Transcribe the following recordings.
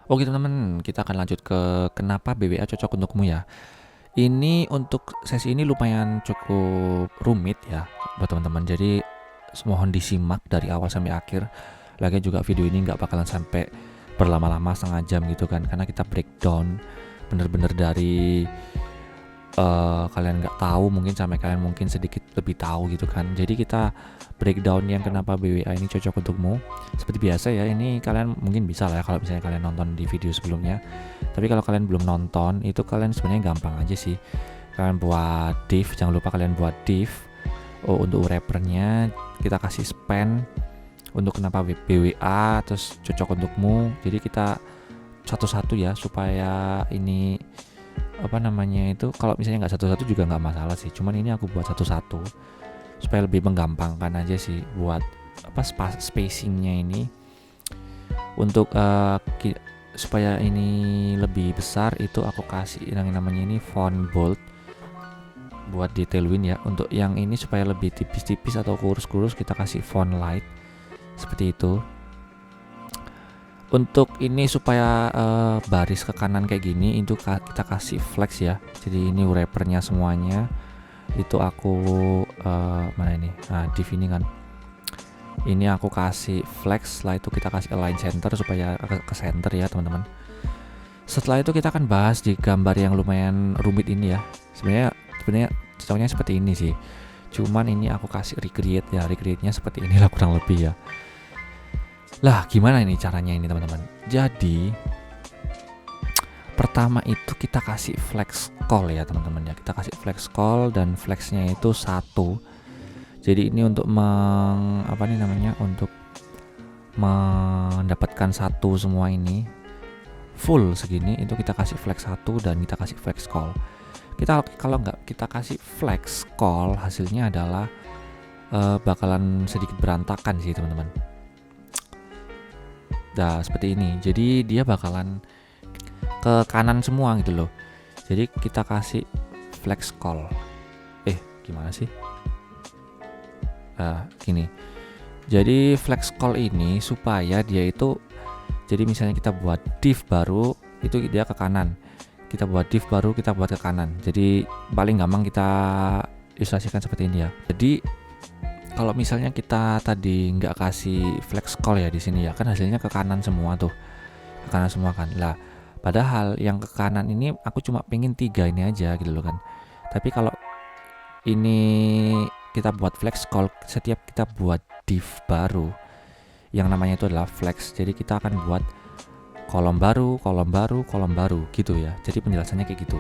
Oke teman-teman, kita akan lanjut ke kenapa BWA cocok untukmu ya. Ini untuk sesi ini lumayan cukup rumit ya buat teman-teman. Jadi mohon disimak dari awal sampai akhir. Lagi juga video ini nggak bakalan sampai berlama-lama setengah jam gitu kan, karena kita breakdown bener-bener dari kalian nggak tahu mungkin sampai kalian mungkin sedikit lebih tahu gitu kan. Jadi kita breakdown yang kenapa BWA ini cocok untukmu. Seperti biasa ya, ini kalian mungkin bisa lah ya kalau misalnya kalian nonton di video sebelumnya. Tapi kalau kalian belum nonton, itu kalian sebenarnya gampang aja sih. Kalian buat div, jangan lupa kalian buat div. Oh, untuk wrappernya kita kasih span untuk kenapa BWA terus cocok untukmu. Jadi kita satu-satu ya, supaya ini apa namanya itu, kalau misalnya nggak satu-satu juga nggak masalah sih, cuman ini aku buat satu-satu supaya lebih menggampangkan aja sih buat apa spacingnya ini. Untuk supaya ini lebih besar, itu aku kasih yang namanya ini font bold buat detailin ya. Untuk yang ini supaya lebih tipis-tipis atau kurus-kurus, kita kasih font light seperti itu. Untuk ini supaya baris ke kanan kayak gini, itu kita kasih flex ya. Jadi ini wrappernya semuanya itu aku mana ini, nah div ini kan, ini aku kasih flex. Setelah itu kita kasih align center supaya ke center ya teman-teman. Setelah itu kita akan bahas di gambar yang lumayan rumit ini ya. Sebenarnya cocoknya seperti ini sih, cuman ini aku kasih recreate ya, recreate-nya seperti inilah kurang lebih ya. Lah gimana ini caranya ini teman-teman? Jadi pertama itu kita kasih flex call ya teman-teman ya. Kita kasih flex call dan flexnya itu 1. Jadi ini untuk untuk mendapatkan 1 semua ini full segini, itu kita kasih flex 1 dan kita kasih flex call. Kita kalau nggak kita kasih flex call, hasilnya adalah bakalan sedikit berantakan sih teman-teman. Nah seperti ini, jadi dia bakalan ke kanan semua gitu loh. Jadi kita kasih flex call. Gimana sih? Gini. Jadi flex call ini supaya dia itu, jadi misalnya kita buat div baru, itu dia ke kanan. Kita buat div baru, kita buat ke kanan. Jadi paling gampang kita ilustrasikan seperti ini ya. Jadi kalau misalnya kita tadi nggak kasih flex call ya di sini ya, kan hasilnya ke kanan semua tuh, ke kanan semua kan. Lah padahal yang ke kanan ini aku cuma pengen 3 ini aja gitu loh kan. Tapi kalau ini kita buat flex call, setiap kita buat div baru yang namanya itu adalah flex, jadi kita akan buat kolom baru, kolom baru, kolom baru gitu ya. Jadi penjelasannya kayak gitu.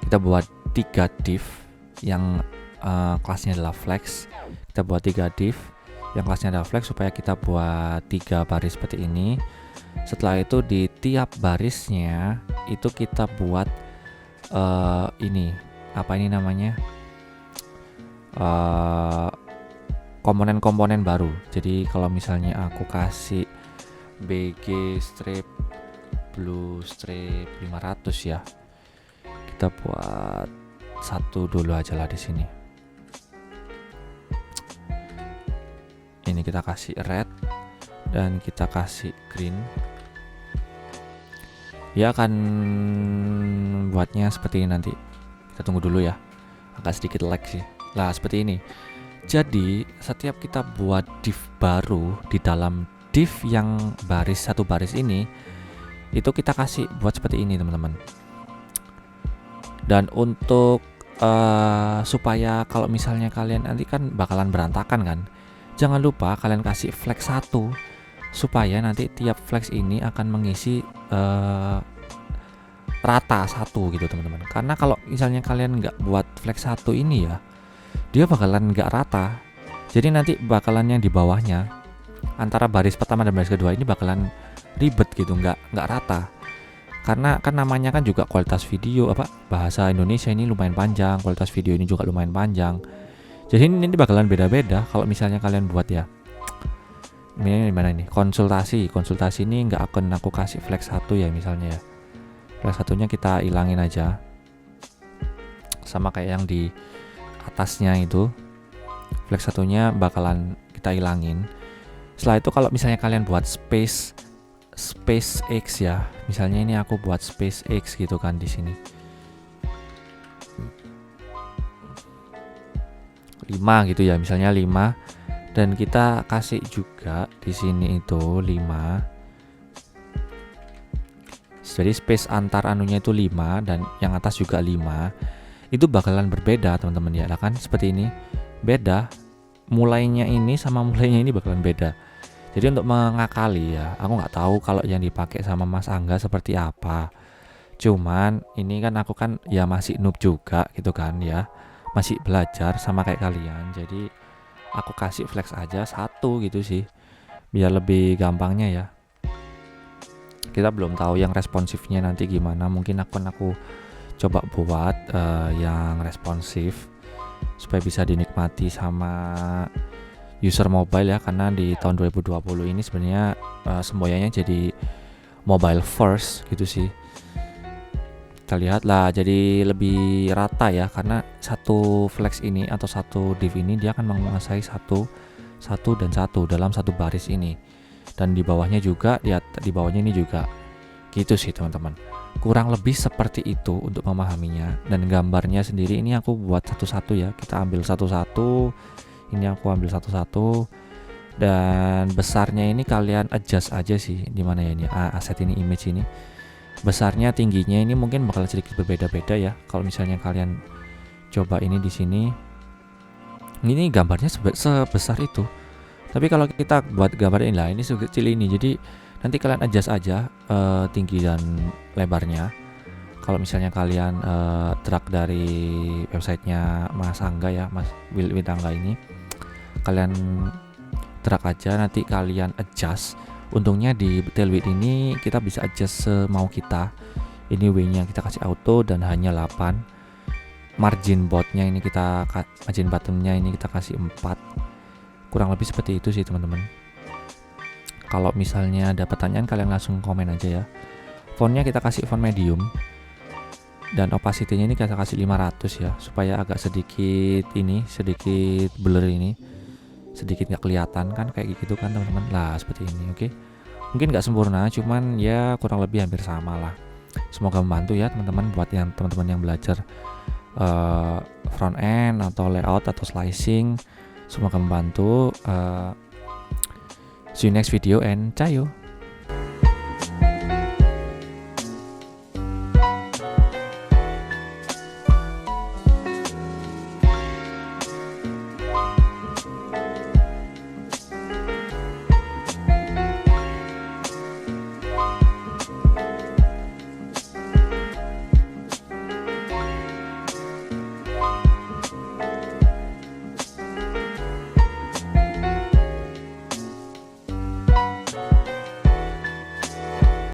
Kita buat 3 div yang kelasnya adalah flex. Kita buat 3 div yang kelasnya adalah flex supaya kita buat 3 baris seperti ini. Setelah itu di tiap barisnya itu kita buat ini apa ini namanya, komponen-komponen baru. Jadi kalau misalnya aku kasih BG strip blue strip 500 ya, kita buat 1 dulu aja lah di sini. Ini kita kasih red dan kita kasih green. Ya akan buatnya seperti ini nanti. Kita tunggu dulu ya, agak sedikit lag sih. Lah seperti ini. Jadi setiap kita buat div baru, di dalam div yang satu baris ini, itu kita kasih buat seperti ini teman-teman. Dan untuk supaya kalau misalnya kalian nanti kan bakalan berantakan kan, jangan lupa kalian kasih flex 1 supaya nanti tiap flex ini akan mengisi rata 1 gitu teman-teman. Karena kalau misalnya kalian nggak buat flex 1 ini ya, dia bakalan nggak rata. Jadi nanti bakalan yang di bawahnya antara baris pertama dan baris kedua ini bakalan ribet gitu, nggak rata. Karena kan namanya kan juga kualitas video, bahasa Indonesia ini lumayan panjang, kualitas video ini juga lumayan panjang. Jadi ini bakalan beda-beda kalau misalnya kalian buat ya. Ini gimana ini? Konsultasi ini nggak akan aku kasih flex 1 ya misalnya ya. Flex 1-nya kita hilangin aja. Sama kayak yang di atasnya itu. Flex 1-nya bakalan kita hilangin. Setelah itu kalau misalnya kalian buat space SpaceX ya. Misalnya ini aku buat SpaceX gitu kan di sini. 5 gitu ya, misalnya 5, dan kita kasih juga di sini itu 5. Jadi space antar anunya itu 5 dan yang atas juga 5. Itu bakalan berbeda teman-teman ya. Lah kan seperti ini. Beda. Mulainya ini sama mulainya ini bakalan beda. Jadi untuk mengakali ya, aku nggak tahu kalau yang dipakai sama Mas Angga seperti apa. Cuman ini kan aku kan ya masih noob juga gitu kan ya. Masih belajar sama kayak kalian. Jadi aku kasih flex aja 1 gitu sih. Biar lebih gampangnya ya. Kita belum tahu yang responsifnya nanti gimana. Mungkin aku coba buat yang responsif supaya bisa dinikmati sama user mobile ya, karena di tahun 2020 ini sebenarnya semboyannya jadi mobile first gitu sih. Kita lihat lah jadi lebih rata ya, karena satu flex ini atau satu div ini dia akan menguasai satu dan satu dalam satu baris ini, dan di bawahnya juga di bawahnya ini juga gitu sih teman-teman. Kurang lebih seperti itu untuk memahaminya. Dan gambarnya sendiri ini aku buat satu-satu ya, kita ambil satu-satu. Ini aku ambil satu-satu, dan besarnya ini kalian adjust aja sih. Dimana ya ini aset ini, image ini besarnya tingginya ini mungkin bakal sedikit berbeda-beda ya. Kalau misalnya kalian coba ini di sini, ini gambarnya sebesar itu, tapi kalau kita buat gambar ini lah, ini sekecil ini. Jadi nanti kalian adjust aja tinggi dan lebarnya. Kalau misalnya kalian drag dari websitenya Mas Angga ya, Mas Will Angga ini, kalian drag aja, nanti kalian adjust. Untungnya di tailwind ini kita bisa adjust semau kita. Ini W-nya kita kasih auto dan hanya 8. Margin botnya ini margin bottomnya ini kita kasih 4. Kurang lebih seperti itu sih teman-teman. Kalau misalnya ada pertanyaan kalian langsung komen aja ya. Fontnya kita kasih font medium, dan opacity-nya ini kita kasih 500 ya, supaya agak sedikit blur ini, sedikit nggak kelihatan kan kayak gitu kan teman-teman. Lah seperti ini, oke. Mungkin nggak sempurna, cuman ya kurang lebih hampir sama lah. Semoga membantu ya teman-teman buat yang teman-teman yang belajar front end atau layout atau slicing. Semoga membantu. See you next video and ciao.